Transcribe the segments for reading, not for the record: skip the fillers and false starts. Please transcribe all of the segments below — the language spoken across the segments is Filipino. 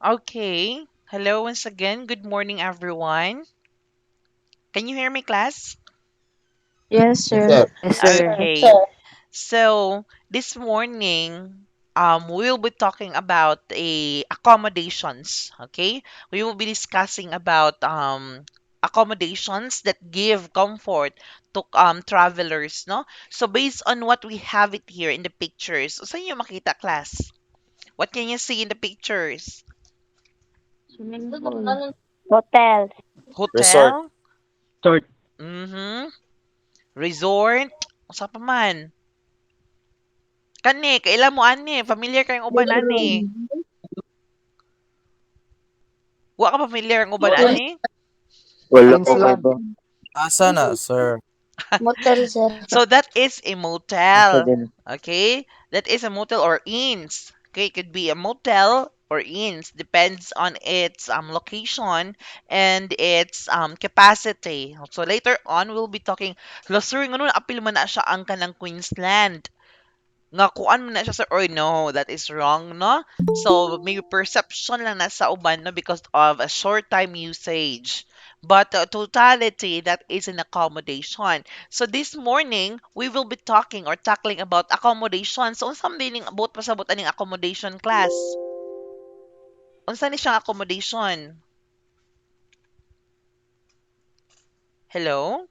Okay. Hello once again. Good morning, everyone. Can you hear me, class? Yes, Yes, sir. sir. Yes, sir. Okay. So this morning, we'll be talking about accommodations. Okay, we will be discussing about accommodations that give comfort to travelers. No, so based on what we have it here in the pictures, saan niyo makita, class? What can you see in the pictures? Swimming pool. Hotel. Resort. Hotel. Sort. Mm-hmm. Resort. Usa pa man. Kani, kailan mo ani? Familiar kayong uban ani? Wa ka familiar ang uban ani? Wala Queens ko kay Lab. ba? Asa na, sir? Motel, sir. So that is a Asa motel. din. Okay? That is a motel or inns. Okay, it could be a motel or inns depends on its location and its capacity. So later on we'll be talking sir ngano na apil man na siya ang kanang Queensland. Nga kuan man na siya sir or no, that is wrong, no? So may perception lang na sa uban no because of a short time usage. But totality, that is an accommodation. So this morning, we will be talking or tackling about accommodation. So unsa meaning about pasabot aning accommodation class? Unsa ni siyang accommodation? Hello?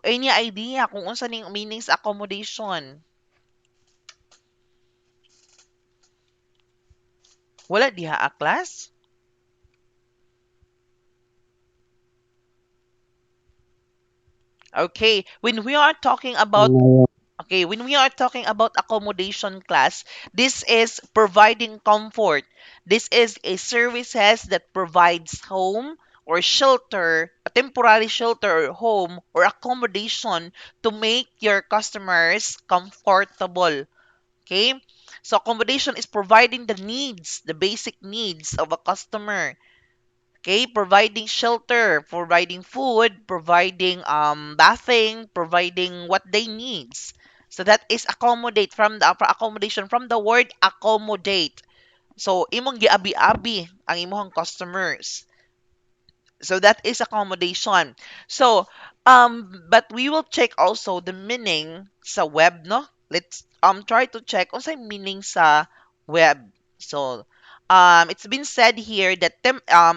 Any idea kung unsa ning meaning sa accommodation? Wala diha a class? Okay, when we are talking about No. Okay, when we are talking about accommodation class, this is providing comfort. This is a services that provides home or shelter, a temporary shelter or home or accommodation to make your customers comfortable. Okay? So accommodation is providing the needs, the basic needs of a customer. Okay, providing shelter, providing food, providing bathing, providing what they needs. So that is accommodate from the accommodation from the word accommodate. So imong giabi-abi ang imong customers. So that is accommodation. So but we will check also the meaning sa web, no? Let's try to check unsay meaning sa web. So it's been said here that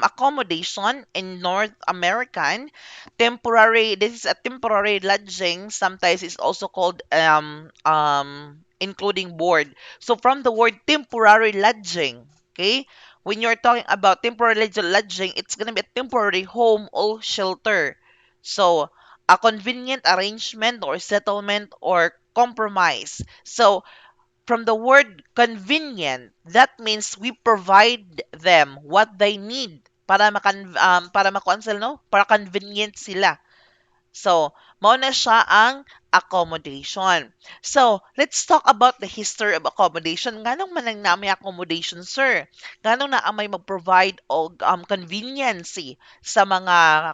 accommodation in North American temporary, this is a temporary lodging, sometimes it's also called including board. So from the word temporary lodging, okay, when you're talking about temporary lodging, it's gonna be a temporary home or shelter. So, a convenient arrangement or settlement or compromise. So, from the word convenient, that means we provide them what they need para makuansel, no? Para convenient sila. So, mao na siya ang accommodation. So, let's talk about the history of accommodation. Nganong man lang na may accommodation, sir? Nganong na may mag-provide og conveniency sa mga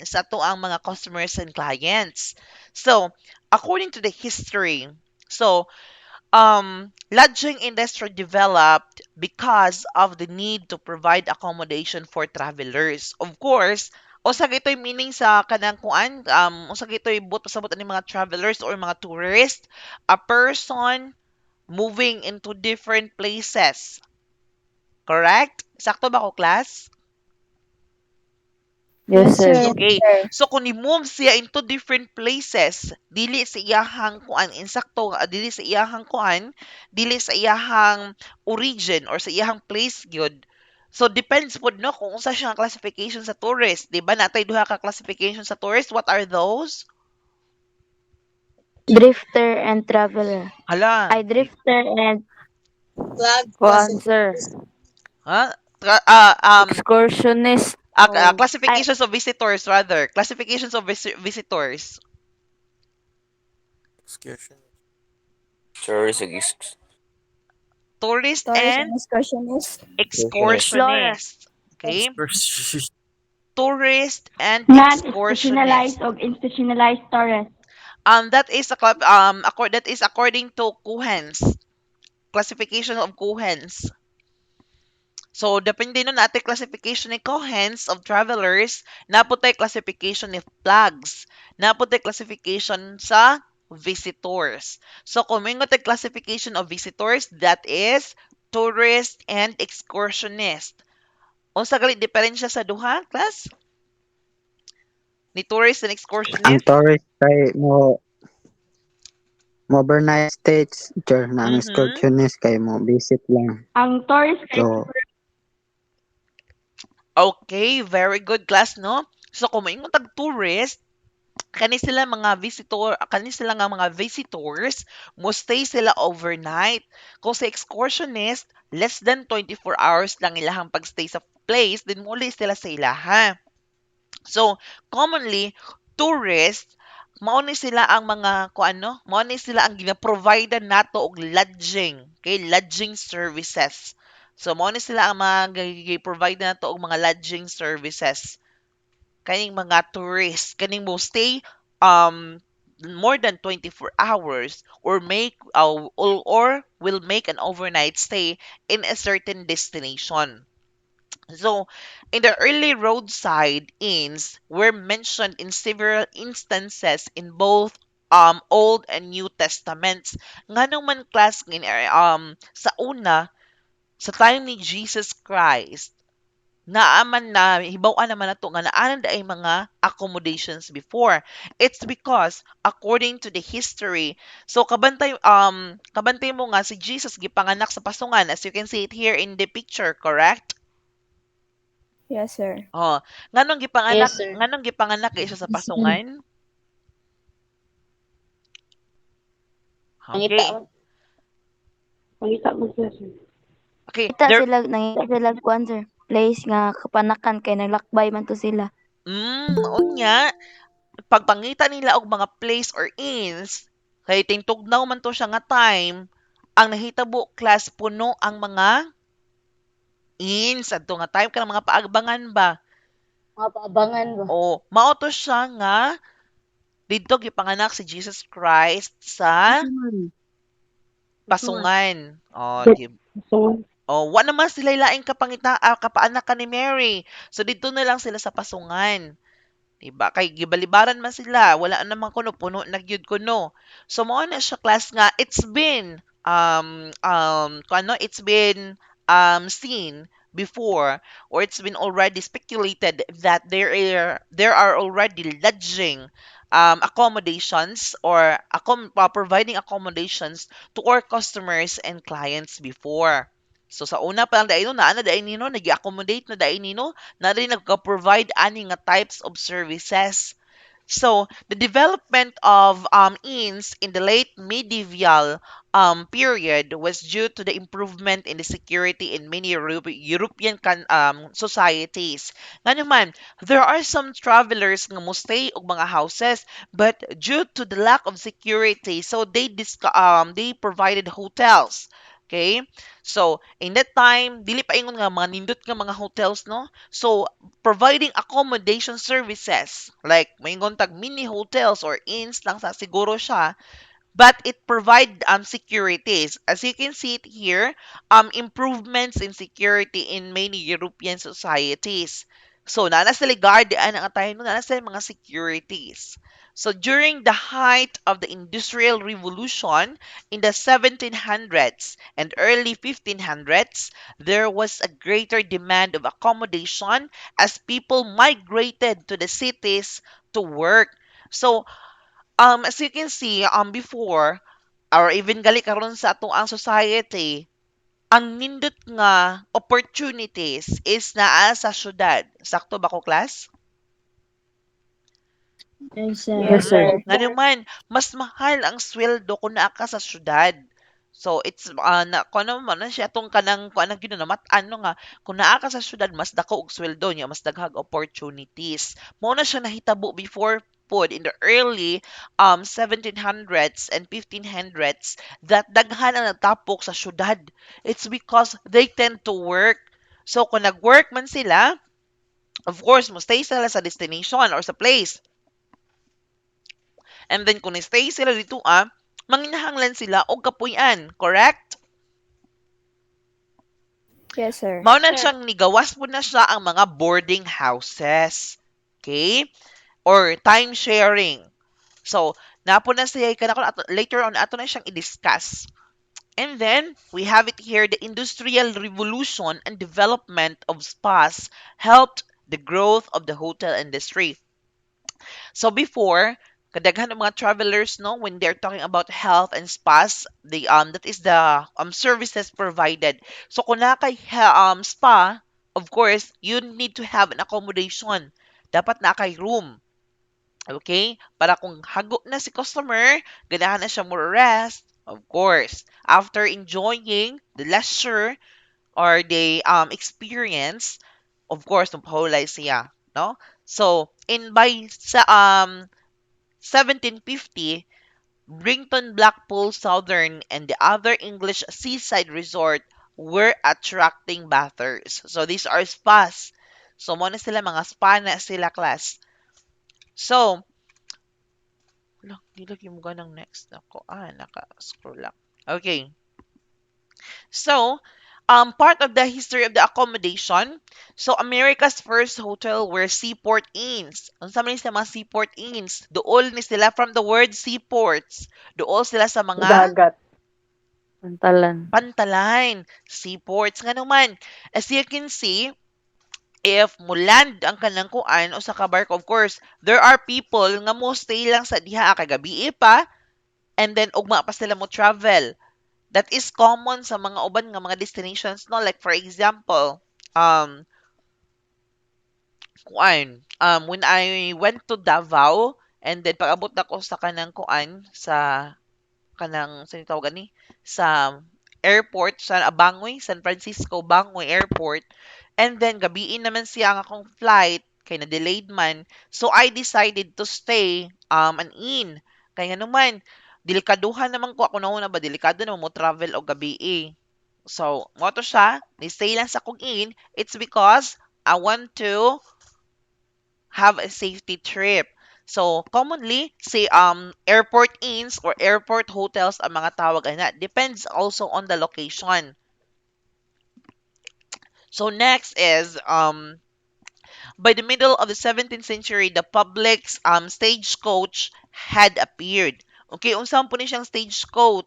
sa ato ang mga customers and clients. So, according to the history, so lodging industry developed because of the need to provide accommodation for travelers. Of course, usa gitoy meaning sa kanang kuan, usa gitoy but pasabot ani mga travelers or mga tourists, a person moving into different places. Correct? Sakto ba ko, class? Yes, Yes, sir. sir. Okay. So kung ni-move siya into different places, dili sa iyahang kuan insakto dili sa iyahang kuan, dili sa iyahang origin or sa iyahang place gyud. So depends pod no kung unsa siya classification sa tourist, di ba? Natay duha ka classification sa tourist. What are those? Drifter and traveler. Hala, I drifter and Flag kuan, sir. classification. ha? Excursionist. Oh. I Classifications of visitors rather. Classifications of visitors. Excursion. Tourist ex- Tourist tourist and and excursionist. excursionist. Explorer. excursionist. Okay? Excursion. Tourist and excursionist. Non-institutionalized o institutionalized tourist. That is that is according to Kuhns classification of Kuhns. So, depende nun natin classification ni Cohens of travelers, naputay classification ni flags, naputay classification sa visitors. So, kung may tay classification of visitors, that is tourist and excursionist. Unsa gali diferensya sa duha, class? Ni tourist and Ang excursionist? tourist kay mo overnight stays sure na ang Mhm. excursionist kay mo visit lang. Ang tourist kay So Okay, very good class, no? So, kung maingon tag tourist, kani sila nga mga visitors, mo stay sila overnight. Kung sa excursionist, less than 24 hours lang ilahang pagstay sa place, then muli sila sa ilaha. So, commonly, tourists, mao ni sila ang mga kuano, mao ni sila ang gina-provide nato og lodging, okay, lodging services. So, mao ni sila ang mga provide nato og mga lodging services. Kaning mga tourists, kaning mo stay more than 24 hours or will make an overnight stay in a certain destination. So, in the early roadside inns were mentioned in several instances in both Old and New Testaments. Nganong man class sa una, sa time ni Jesus Christ, naaman na hibaw-an naman nato nga naanan ay mga accommodations before. It's because according to the history, so kabantay mo nga si Jesus gipanganak sa pasungan, as you can see it here in the picture, correct? Yes, sir. Oh, Yes, sir. nganong gipanganak kay siya sa pasungan? Nangita Okay. mo. Pangita mo sir. Okay, Nangita sila kuan sir. Place nga kapanakan kay naglakbay man to sila. unya, pagpangita nila og mga place or inns, kay tingtugnaw man to siya nga time, ang nahitabo class puno ang mga inns adto nga time kanang mga paagbangan ba. Mga paabangan ba? O mao to siya nga didto gipanganak si Jesus Christ sa pasungan. O, di So, wa naman sila laing kapaanakan ni Mary. So dito na lang sila sa pasungan. Diba? Kay gibalibaran man sila, wala naman kuno puno na gyud kuno. So mao na siya class nga it's been seen before, or it's been already speculated that there are already lodging accommodations or providing accommodations to our customers and clients before. So sa una pa lang dai no naa na dai nino nagi-accommodate na dai nino na rin nagka-provide ani nga types of services. So, the development of inns in the late medieval period was due to the improvement in the security in many European societies. Nga naman, there are some travelers nga mo stay og mga houses, but due to the lack of security, so they provided hotels. Okay? So, in that time, dili pa ingon nga mga nindot nga mga hotels, no? So, providing accommodation services like may tag mini hotels or inns lang sa siguro siya, but it provide securities. As you can see it here, improvements in security in many European societies. So nana sila guardian ang tayo no, nana sila mga securities. So during the height of the Industrial Revolution in the 1700s and early 1500s, there was a greater demand of accommodation as people migrated to the cities to work. So as you can see, before, or even gali karon sa atong ang society, ang nindot nga opportunities is naa sa syudad. Sakto ba ko, class? Yes, yes sir. sir. Nga naman, mas mahal ang sweldo kung naa ka sa syudad. So, it's, na, kung ano man, siya itong kanang, kung anong ginamat, ano nga, kung naa ka sa syudad, mas dako og sweldo niya, mas daghag opportunities. Mao na siya nahitabo before pod in the early 1700s and 1500s that daghan ang nagtapok sa syudad. It's because they tend to work. So, kung nag-work man sila, of course, mo stay sila sa destination or sa place. And then kung stay sila dito manginahanglan sila og kapuy-an, correct? Yes, sir. Mao na siyang nigawas po na siya ang mga boarding houses. Okay? Or time sharing. So, napo na siya later on ato na siyang i-discuss. And then we have it here, the industrial revolution and development of spas helped the growth of the hotel industry. So before, kadaghan ng mga travelers, no, when they're talking about health and spas, the that is the services provided. So kung na kay spa, of course, you need to have an accommodation. Dapat na kay room. Okay? Para kung hago na si customer, ganahan na siya mo rest, of course. After enjoying the leisure or the experience, of course, napahulay siya, no? So, in by sa 1750, Brington, Blackpool, Southern, and the other English seaside resort were attracting bathers. So, these are spas. So, mo na sila, mga spa na sila, class. So, di lagi mo ganang next. Nako, naka-scroll lang. Okay. So, part of the history of the accommodation. So, America's first hotel were seaport inns. Ang sa sa mga seaport inns, dool ni sila from the word seaports. Dool sila sa mga Dagat. Pantalan. pantalan, seaports. Nga naman, as you can see, if muland ang kanang kuan o sa kabarko, of course, there are people nga mo stay lang sa diha kagabi pa, and then ugma pa sila mo travel. That is common sa mga uban nga mga destinations, no, like for example, when I went to Davao, and then pag abot ako sa kanang kuan sa kanang sa tawag ni sa airport sa Bangoy, San Francisco Bangoy Airport, and then gabiin naman siya ang akong flight kay na delayed man, so I decided to stay an inn kay nga naman delikaduhan naman ko ako na ba delikado na mo travel o gabi so mo to siya ni stay lang sa kong inn. It's because I want to have a safety trip. So, commonly, say, airport inns or airport hotels ang mga tawag ana. Depends also on the location. So, next is, by the middle of the 17th century, the public's stagecoach had appeared. Okay, unsang po ni siyang stagecoach,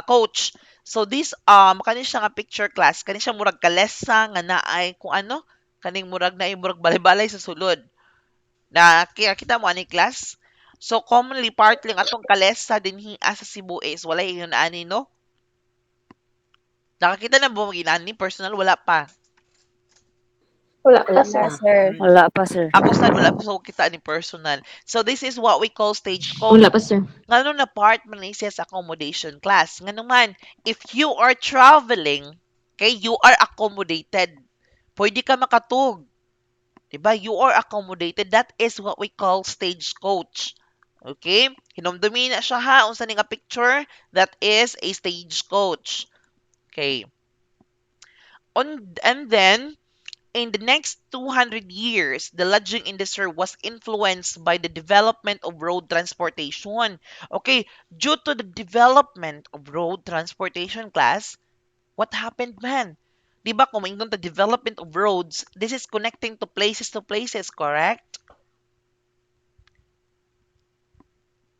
coach. So, this, kani siya nga picture class, kani siya murag kalesa nga naay kung ano, kaning murag naay murag balay-balay sa sulod. Na kita mo ani class. So commonly part lang atong kalesa dinhi sa Cebu is wala yun ani no. Nakakita na mo ginani personal wala pa. Wala pa, Wala sir. pa. Yes, sir. Wala pa, sir. Ako sad wala pa so kita ni personal. So this is what we call stagecoach. Wala pa, sir. Ngano na part man ni siya sa accommodation class. Ngano man if you are traveling, okay, you are accommodated. Pwede ka makatug. Diba? You are accommodated. That is what we call stagecoach. Okay? Hinumdumi na siya ha. Unsa ni nga picture? That is a stagecoach. Okay. And then, in the next 200 years, the lodging industry was influenced by the development of road transportation. Okay, due to the development of road transportation class, what happened, man? Di ba kung maingon the development of roads, this is connecting to places, correct?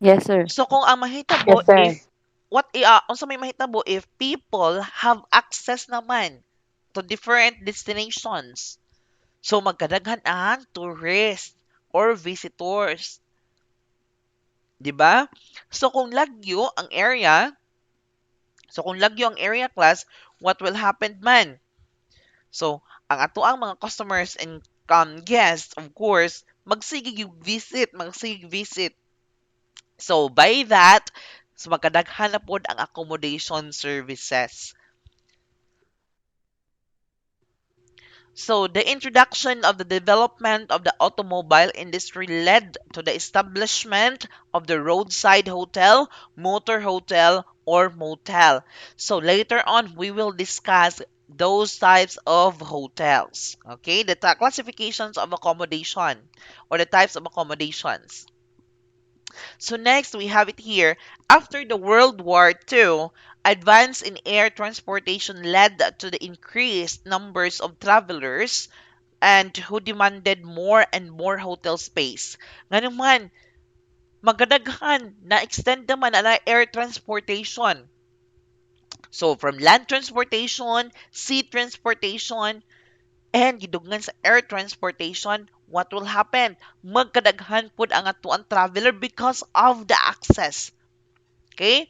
Yes, sir. So kung ang mahitabo Yes, sir. if unsa may mahitabo if people have access naman to different destinations. So magkadaghan ang tourists or visitors. 'Di ba? So kung lagyo ang area, class, what will happen man? So ang ato ang mga customers and guests, of course, magsigig visit. So by that, so magkadaghan na pod ang accommodation services. So, the introduction of the development of the automobile industry led to the establishment of the roadside hotel, motor hotel, or motel. So, later on, we will discuss those types of hotels. Okay, the classifications of accommodation or the types of accommodations. So, next, we have it here. After the World War II, Advance in air transportation led to the increased numbers of travelers and who demanded more and more hotel space. Nga naman, magadaghan na extend naman ang air transportation. So from land transportation, sea transportation, and gidugnan sa air transportation, what will happen? Magkadaghan pud ang atuang traveler because of the access. Okay?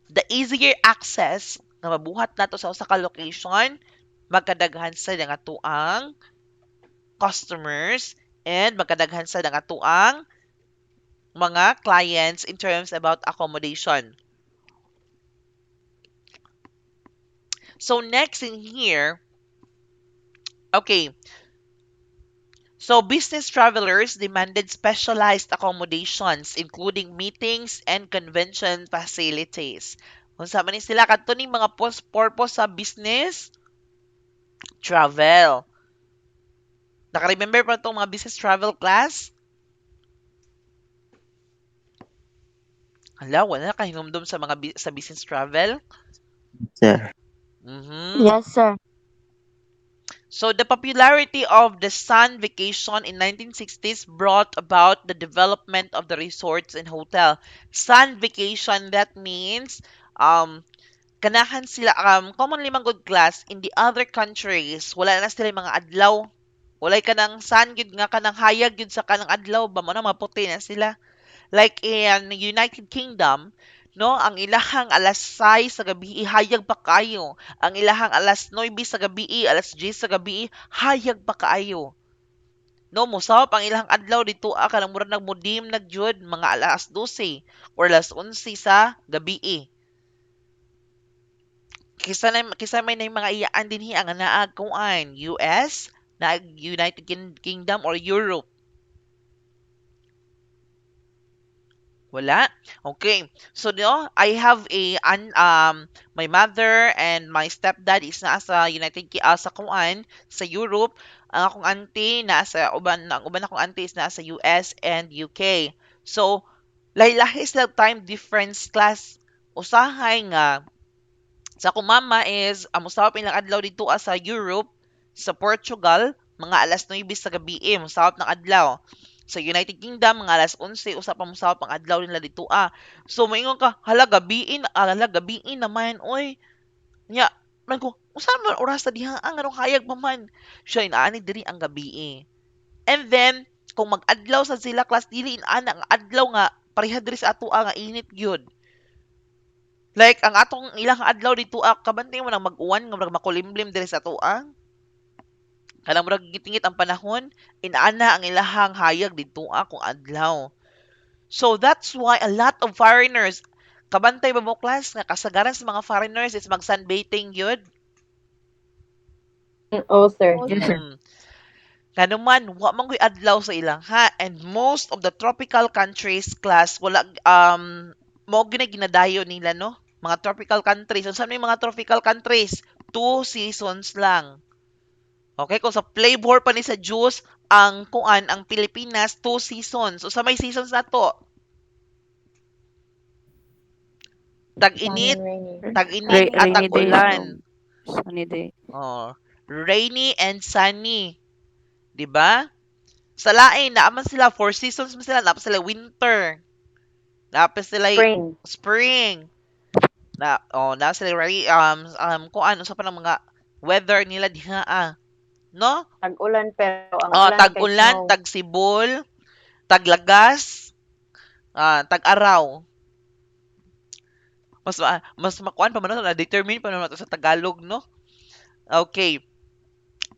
The easier access na mabuhat nato sa usa ka location, magkadaghan sa nga tuang customers and magkadaghan sa nga tuang mga clients in terms about accommodation. So next in here, okay, so business travelers demanded specialized accommodations including meetings and convention facilities. Unsa man ni sila kadto ning mga purpose sa business travel. Naka-remember pa itong mga business travel class? Hala, wala ka hinumdum sa mga sa business travel? Sir. Mhm. Yes, sir. So the popularity of the sun vacation in 1960s brought about the development of the resorts and hotel. Sun vacation, that means ganahan sila commonly man good class in the other countries wala na sila mga adlaw. Walay kanang sun gyud nga kanang hayag gyud sa kanang adlaw ba mo na maputi na sila. Like in United Kingdom, no, ang ilahang alas 6 sa gabi hayag pa kayo. Ang ilahang alas 9 sa gabi, alas 10 sa gabi hayag pa kaayo. No, mosawap ang ilahang adlaw dito kanang murag nagmudim nagyud mga alas 12 or alas 11 sa gabi. Kisa may na mga iyaan dinhi ang naag kuan US, na United Kingdom or Europe. Wala? Okay. So, no, I have my mother and my stepdad is nasa sa kuan, sa Europe. Ang akong auntie ang uban akong auntie is nasa US and UK. So, lahi-lahi sila time difference class. Usahay nga, sa akong mama is, musawap ilang adlaw dito sa Europe, sa Portugal, mga alas 9 sa gabi, musawap ng adlaw. Sa United Kingdom, mga alas 11, usap pa musawap ang adlaw nila dito. So, maingon ka, hala, gabiin naman, oy. Nya, man ko, usahan man oras na diha, ang anong hayag pa man. Siya, inaani diri ang gabi. And then, kung mag-adlaw sa sila, class, dili inaana ang adlaw nga, pareha diri sa ato nga init gyud. Like, ang atong ilang adlaw dito, kabantay mo nang mag-uwan, nga murag makulimlim diri sa tuang. Kanang murag gitingit ang panahon, inaana ang ilahang hayag dito kung adlaw. So, that's why a lot of foreigners, kabantay ba mo class, nga kasagaran sa mga foreigners is mag-sunbathing yun? Oh, sir. Oh, Yes, sir. sir. Kanuman, wa man ko'y adlaw sa ilang ha. And most of the tropical countries class, wala, mo ginadayo nila, no? Mga tropical countries. So, saan may mga tropical countries? 2 seasons lang. Okay, kung sa flavor pa ni sa juice, ang kuan, ang Pilipinas, 2 seasons. So, sa may seasons na to, Sun tag-init, and rainy. tag-init at Rainy days tag-ulan. o sunny day. Oh, rainy and sunny. 'Di ba? Sa lain, naaman sila, 4 seasons man sila, naaman sila winter. Naaman sila Spring. spring. Na sila kung ano sa pa ng mga weather nila diha no? Tag-ulan pero ang Oh, ulan kay tag-ulan, snow. tag-sibol, taglagas, tag-araw. Mas makuan pa man na determine pa naman to sa Tagalog, no? Okay.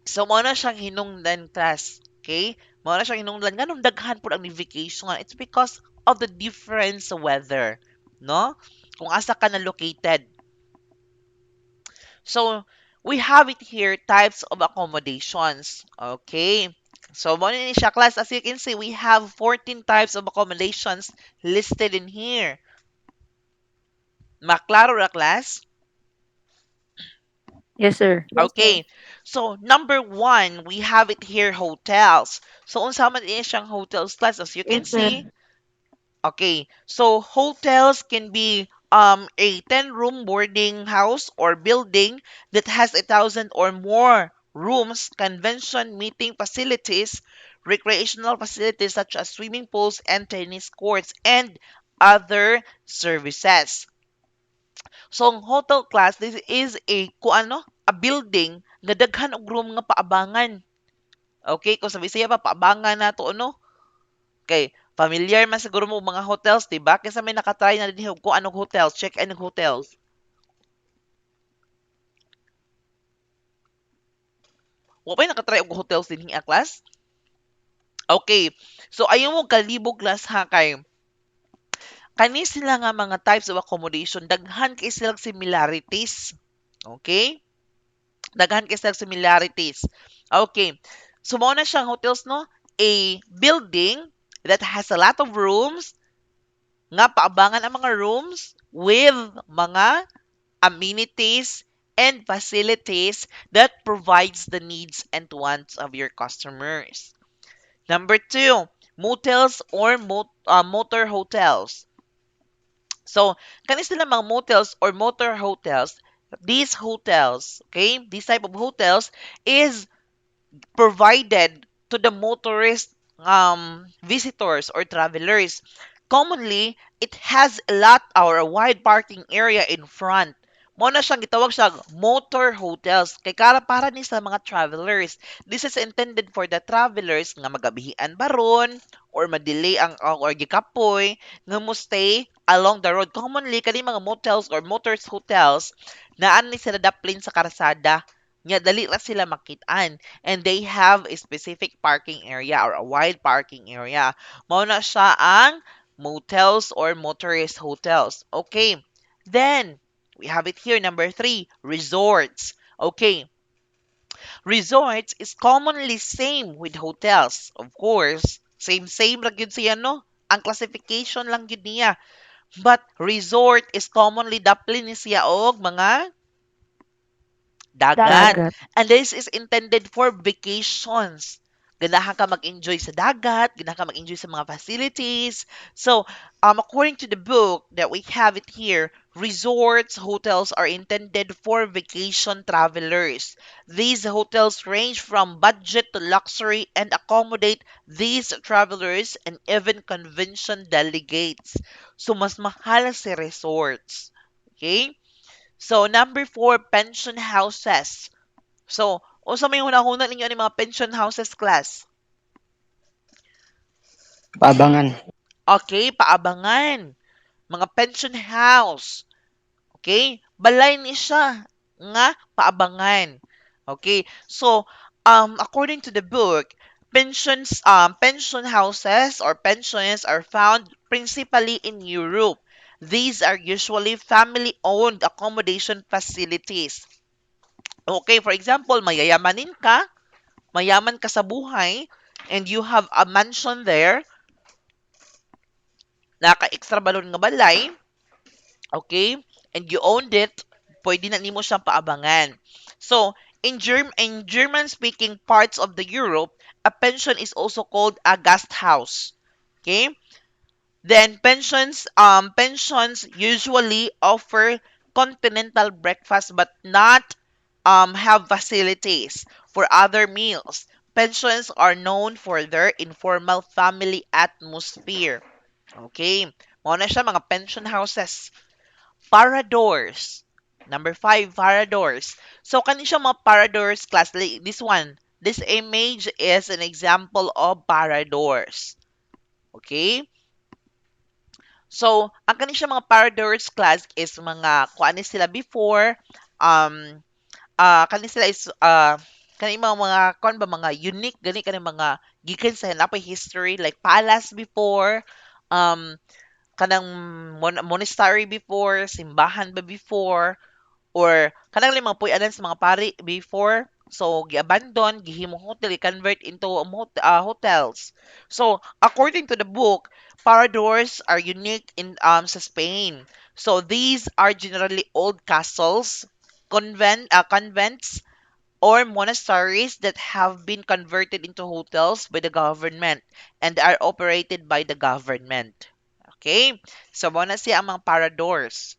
So mo na siyang hinungdan class. Okay? Mo na siyang hinungdan nganong daghan pud ang vacation. It's because of the difference sa weather, no? Kung asa ka na located. So, we have it here, types of accommodations. Okay. So, mo ni siya class, as you can see, we have 14 types of accommodations listed in here. Maklaro na class? Yes, sir. Yes, sir. Okay. So, number 1, we have it here, hotels. So, unsa man din siyang hotels class, as you can Yes, sir. see. Okay. So, hotels can be a 10-room boarding house or building that has 1,000 or more rooms, convention meeting facilities, recreational facilities such as swimming pools and tennis courts, and other services. So, ang hotel class, this is a building nga daghan og room nga paabangan. Okay, kung sa Bisaya pa, paabangan na to, ano? Okay, familiar man siguro mo mga hotels, di ba? Kasi may nakatry na din kung anong hotels, check-in hotels. Wa pa nakatry og hotels din a class? Okay, so ayaw mo kalibog class ha kay kani sila nga mga types of accommodation, daghan kay silang similarities. Okay? Daghan kay silang similarities. Okay. So, mao na siyang hotels, no? A building that has a lot of rooms, nga paabangan ang mga rooms with mga amenities and facilities that provides the needs and wants of your customers. Number two, motels or motor hotels. So, kani sila mga motels or motor hotels, these hotels, okay, this type of hotels is provided to the motorist visitors or travelers. Commonly, it has a lot or a wide parking area in front. Mo na siyang gitawag siya motor hotels kay para ni sa mga travelers. This is intended for the travelers nga magabihian baron or madelay ang or gikapoy nga mo stay along the road. Commonly kani mga motels or motors hotels naan ni sila daplin sa karsada nya dali ra sila makitaan and they have a specific parking area or a wide parking area. Mao na siya ang motels or motorist hotels. Okay. Then, we have it here, number three, resorts. Okay. Resorts is commonly same with hotels. Of course, same lang yun siya, no? Ang classification lang yun niya. But resort is commonly daplin ni siya og mga dagat. Dagat. Dagat. And this is intended for vacations. Ganahan ka mag-enjoy sa dagat, ganahan ka mag-enjoy sa mga facilities. So, according to the book that we have it here, resorts, hotels are intended for vacation travelers. These hotels range from budget to luxury and accommodate these travelers and even convention delegates. So, mas mahal si resorts. Okay? So, number four, pension houses. So, unsa may hunahuna ninyo ni mga pension houses class? Paabangan. Okay, paabangan. Mga pension house. Okay? Balay ni siya nga paabangan. Okay? So, according to the book, pension houses or pensions are found principally in Europe. These are usually family-owned accommodation facilities. Okay, for example, mayaman ka sa buhay, and you have a mansion there, naka-extra balon nga balay, okay, and you owned it, pwede na nimo siyang paabangan. So, in German-speaking parts of the Europe, a pension is also called a Gasthaus. Okay? Then pensions usually offer continental breakfast but not have facilities for other meals. Pensions are known for their informal family atmosphere. Okay. Mao na siya mga pension houses. Paradors. Number five, paradors. So, kani siya mga paradors class. Like this one. This image is an example of paradors. Okay? So, ang kani siya mga paradors class is mga kuan ni sila before um kani sila is kani mga kon ba mga unique gani kani mga gikan sa napay history like palace before um kanang monastery before simbahan ba before or kanang limang puy-anan sa mga pari before. So, gi-abandon, gihimong hotel, i-convert into hotels. So, according to the book, paradors are unique in sa Spain. So, these are generally old castles, convents, or monasteries that have been converted into hotels by the government and are operated by the government. Okay? So, mo na siya ang mga paradors.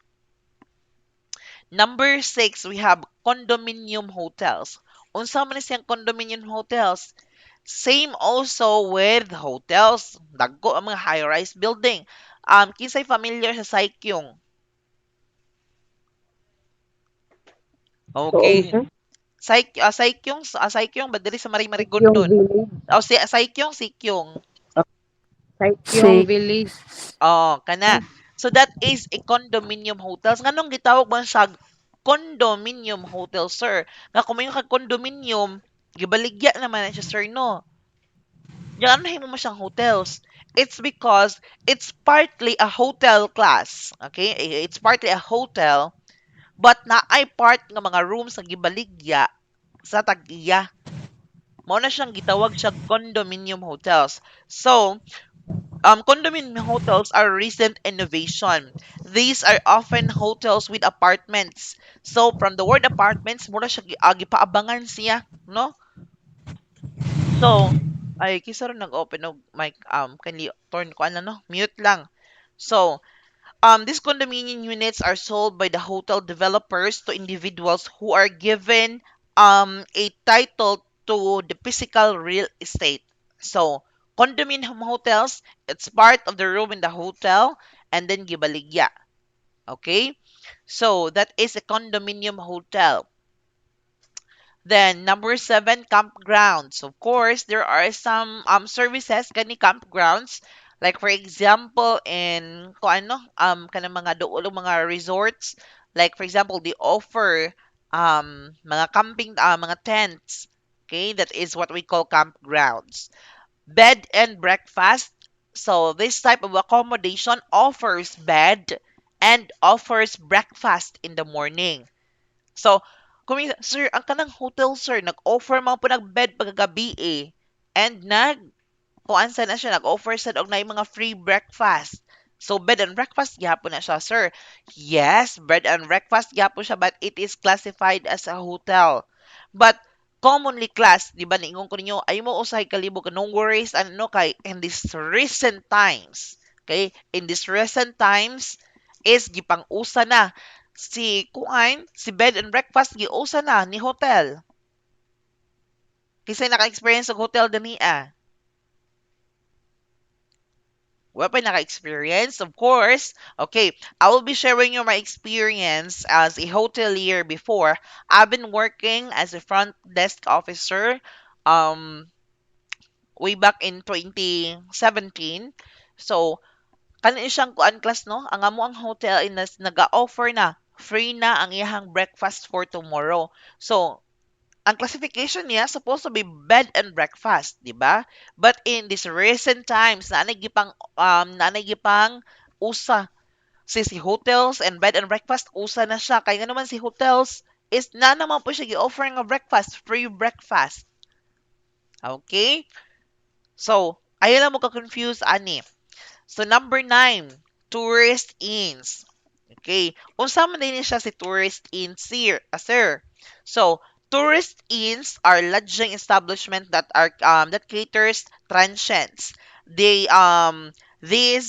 Number 6, we have condominium hotels. Unsa man ni siyang condominium hotels? Same also with hotels. Dagko ang mga high-rise building. Kinsay familiar sa Saikyong? Oo, Okay. sir. Saikyong ba diri sa Yung Marigondon? village. O si Saikyong, Sikyong. Yung Say, village. Oh, kana. So that is a condominium hotels. Nganong gitawag man siya condominium hotel, sir? Nga kung may kag condominium, gibaligya naman na siya, sir, no? Yan mo mo siyang hotels. It's because it's partly a hotel class. Okay? It's partly a hotel, but na ay part ng mga rooms nga gibaligya sa tag-iya. Mao na siyang gitawag siya condominium hotels. So, condominium hotels are recent innovation. These are often hotels with apartments. So, from the word apartments, mura siya gipaabangan siya, no? So, ay, kisa rin nag-open of mic, kindly turn ko, ano, no? Mute lang. So, these condominium units are sold by the hotel developers to individuals who are given, a title to the physical real estate. So, condominium hotels, it's part of the room in the hotel, and then gibaligya. Okay? So, that is a condominium hotel. Then number 7, campgrounds. Of course, there are some services kani campgrounds. Like for example, in kung ano kanang mga dool mga resorts. Like for example, they offer mga camping mga tents. Okay, that is what we call campgrounds. Bed and breakfast. So this type of accommodation offers bed and offers breakfast in the morning. So, sir, ang kanang hotel, sir, nag-offer man po nag-bed pagkagabi eh. And kuan sa na siya, nag-offer sa og na mga free breakfast. So, bed and breakfast, gyapon na siya, sir. Yes, bed and breakfast, gyapon siya, but it is classified as a hotel. But, commonly class, di ba, niingon ko ninyo, ay mo usay kalibo ka, no worries, ano, kay, in these recent times, okay, in these recent times, is gipang-usa na si bed and breakfast giusa na ni hotel. Kisay naka-experience og hotel dania. Wala pa naka-experience, of course. Okay, I will be sharing you my experience as a hotelier before. I've been working as a front desk officer um way back in 2017. So, kanin siyang kuan class, no? Ang amo ang hotel is naga-offer na free na ang iyang breakfast for tomorrow. So, ang classification niya supposed to be bed and breakfast, di ba? But in these recent times, naanay gipang usa si hotels and bed and breakfast usa na siya. Kaya nga naman si hotels is na naman po siya gi-offer nga breakfast, free breakfast. Okay? So, ayaw lang mo ka-confuse, ani. So, number 9, tourist inns. Okay. Unsa man din siya si tourist inns, sir? So, tourist inns are lodging establishment that caters transients. These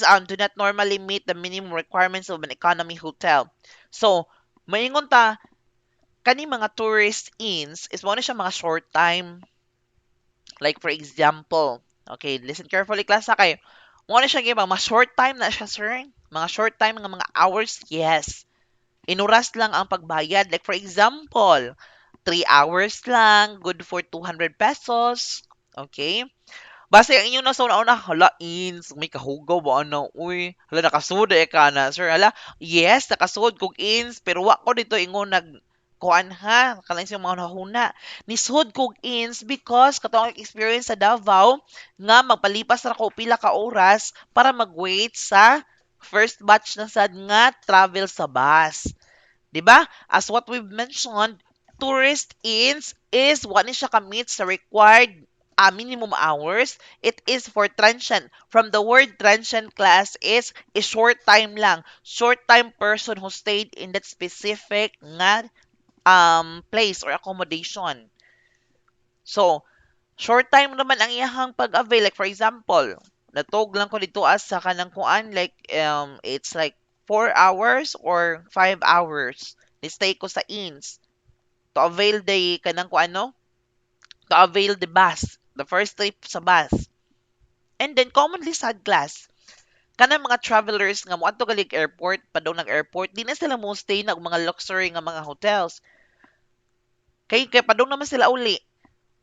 do not normally meet the minimum requirements of an economy hotel. So, maingon ta kani mga tourist inns is mo na siya mga short time. Like for example, okay, listen carefully class ha kayo. Mo na siya mga short time na siya, sir. Mga short time mga hours, yes. Inuras lang ang pagbayad. Like for example, 3 hours lang, good for 200 pesos. Okay? Base ang inyong nasa una, hala, ins, may kahugaw ba ano? Uy, hala, nakasud ka na, sir. Hala, yes, nakasud kog ins, pero wa ko dito ingon kuan ha, kalang siyang mga nahuna. Nisud kog ins because katong experience sa Davao nga magpalipas ra ko pila ka oras para mag-wait sa first batch na sad nga travel sa bus. 'Di ba? As what we've mentioned, tourist inns is what ni siya ka-meet sa required minimum hours. It is for transient. From the word transient class is a short time lang. Short time person who stayed in that specific nga place or accommodation. So, short time naman ang iyahang pag-avail. Like for example, natog lang ko dito as sa kanang kuan like it's like 4 hours or 5 hours. Ni stay ko sa inns to avail the kanang ko ano, to avail the bus, the first trip sa bus. And then commonly sa class, kanang mga travelers nga moadto galing airport, padong nag airport, di na sila mo stay na og mga luxury nga mga hotels. Kay padong naman sila uli.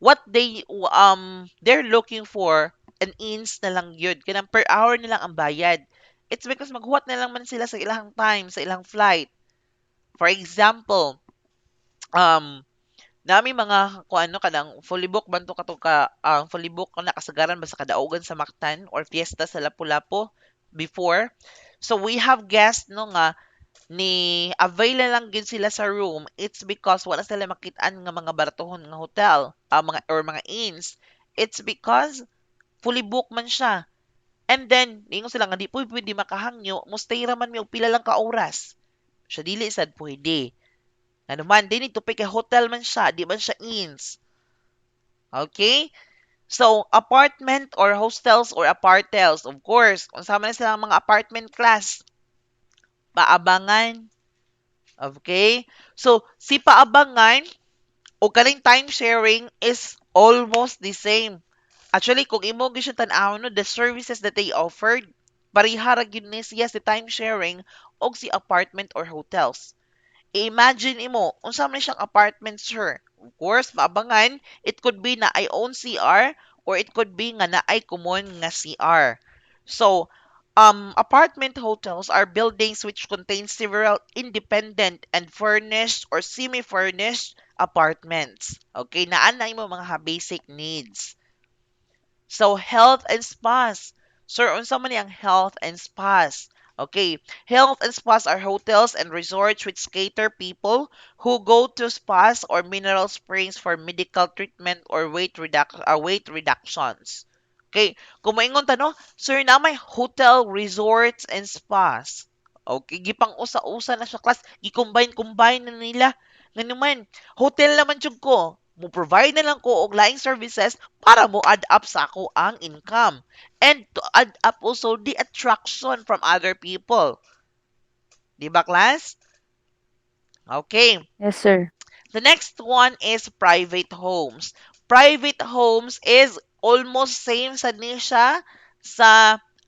What they're looking for an inns na lang yun. Kanang per hour na lang ang bayad. It's because maghuwat na lang man sila sa ilang time, sa ilang flight. For example, um, nami mga kung ano kanang fully book banto kato ka fully book na kasagaran ba sa kadaugan sa Mactan or fiesta sa Lapu-Lapu before. So we have guests no nga ni avail na lang gid sila sa room. It's because wala sila makitaan nga mga baratohon nga hotel, mga or mga inns. It's because fully booked man siya. And then, ningon sila nga di po pwede makahangyo, mo stay ra man mi og pila lang ka oras. Siya dili sad pwede. Ano man, they need to pick a hotel man siya, di man siya inns. Okay? So, apartment or hostels or apartels, of course, kung sama na sila mga apartment class, paabangan. Okay? So, si paabangan o kaning time sharing is almost the same. Actually, kung imo gyud siya tan-awon no, the services that they offered, pareha ra gyud ni siya si time sharing og si apartment or hotels. I-imagine imo, unsa man siyang apartment, sir? Of course, maabangan, it could be na I own CR or it could be nga na ay common nga CR. So, apartment hotels are buildings which contain several independent and furnished or semi-furnished apartments. Okay, naa na imo mga basic needs. So, health and spas. Sir, unsa man ni ang health and spas? Okay, health and spas are hotels and resorts which cater people who go to spas or mineral springs for medical treatment or weight reductions. Okay, kung maingon ta no, sir na may hotel, resorts and spas. Okay, gipang usa-usa na sa class, gi-combine na nila. Nga naman, hotel naman jud ko. Mo provide na lang ko og laing services para mo add up sa ako ang income and to add up also the attraction from other people. Di ba, class? Okay. Yes, sir. The next one is private homes. Private homes is almost same sa siya sa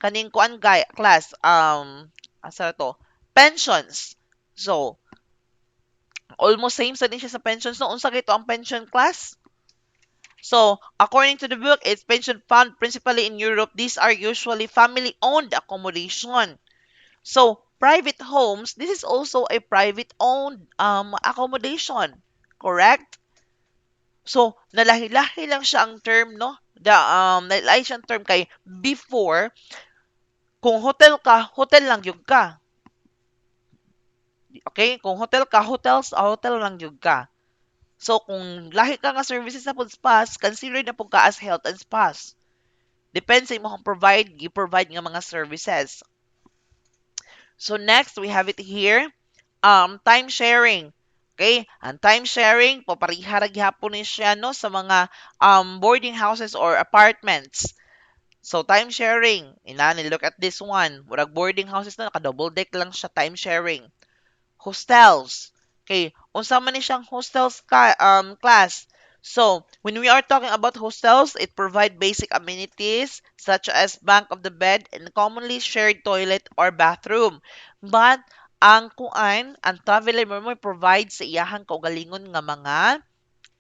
kaning kuan guy class asa to pensions. So, almost same sa siya sa pensions no unsa kay to ang pension class? So, according to the book, it's pension fund principally in Europe. These are usually family-owned accommodation. So, private homes, this is also a private-owned accommodation. Correct? So, nalahi-lahi lang siya ang term, no? Nalahi siyang term kay before, kung hotel ka, hotel lang yung ka. Okay? Kung hotel ka, hotel lang yung ka. So, kung lahi ka nga services sa food spas, consider na po ka as health and spas. Depends sa imo kung gi-provide nga mga services. So, next, we have it here. Time sharing. Okay? Ang time sharing, papariha ra gihapon ni siya no, sa mga boarding houses or apartments. So, time sharing. Inani, look at this one. Murag boarding houses na, naka-double deck lang siya time sharing. Hostels. Okay, unsa man ni siyang class. So, when we are talking about hostels, it provide basic amenities such as bank of the bed and commonly shared toilet or bathroom. But ang traveler mo provide sa iyahang kaugalingon nga mga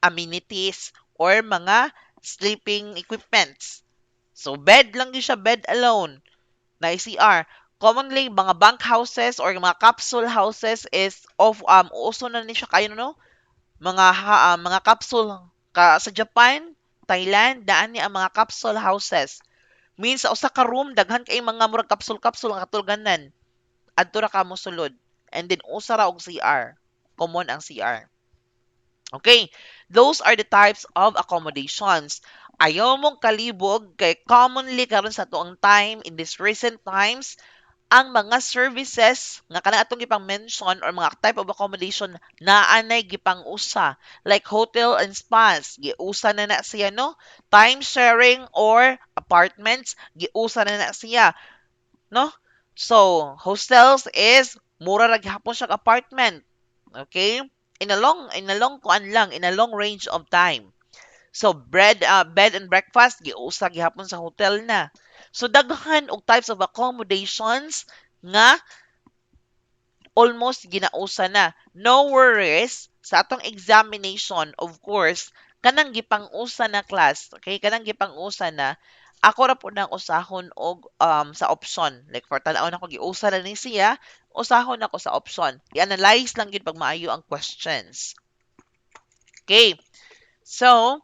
amenities or mga sleeping equipments. So, bed lang yun siya, bed alone na CR. Commonly, mga bunk houses or mga capsule houses is uso na ni siya kayo no? Mga capsule sa Japan, Thailand, daan ni ang mga capsule houses. Means sa usa ka room daghan kay mga murag capsule ang katulganan. Adto ra ka mo sulod. And then usa ra og CR. Common ang CR. Okay, those are the types of accommodations. Ayaw mong kalibog kay commonly karon sa tuong time in these recent times ang mga services nga kana atong gipang mention or mga type of accommodation na anay gipang usa like hotel and spas giusa na siya no, time sharing or apartments giusa na siya no. So hostels is mura ra gihapon siya apartment Okay? In a long range of time. So bed and breakfast giusa gihapon sa hotel na. So daghan og types of accommodations nga almost ginausa na. No worries sa atong examination, of course, kanang gipang-usa na class, okay? Kanang gipang-usa na ako ra po nang usahon og sa option. Like for tan-aw na ko giusa na ni siya, usahon ako sa option. I-analyze lang gyud pag maayo ang questions. Okay. So,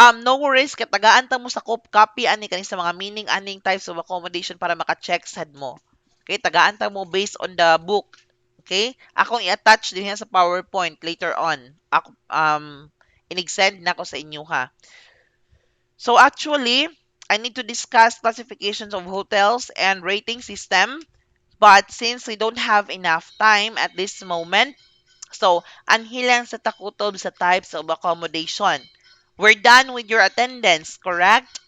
no worries, katagaan ta mo sa copy ani kani sa mga meaning aning types of accommodation para maka-check sad mo. Okay, tagaan ta mo based on the book. Okay? Akong i-attach din yan sa PowerPoint later on. Ako, inig-send na ko sa inyo ha. So actually, I need to discuss classifications of hotels and rating system. But since we don't have enough time at this moment, so anhilang sa takutob sa types of accommodation. We're done with your attendance, correct?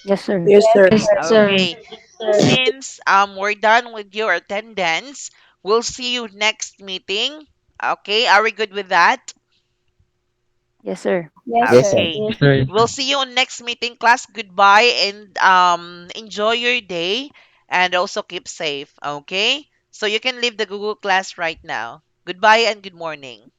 Yes, sir. Yes, sir. Yes, sir. Okay. Since we're done with your attendance, we'll see you next meeting. Okay, are we good with that? Yes, sir. Yes, Yes, sir. sir. Okay. Sir. We'll see you on next meeting, class. Goodbye and enjoy your day and also keep safe. Okay? So you can leave the Google class right now. Goodbye and good morning.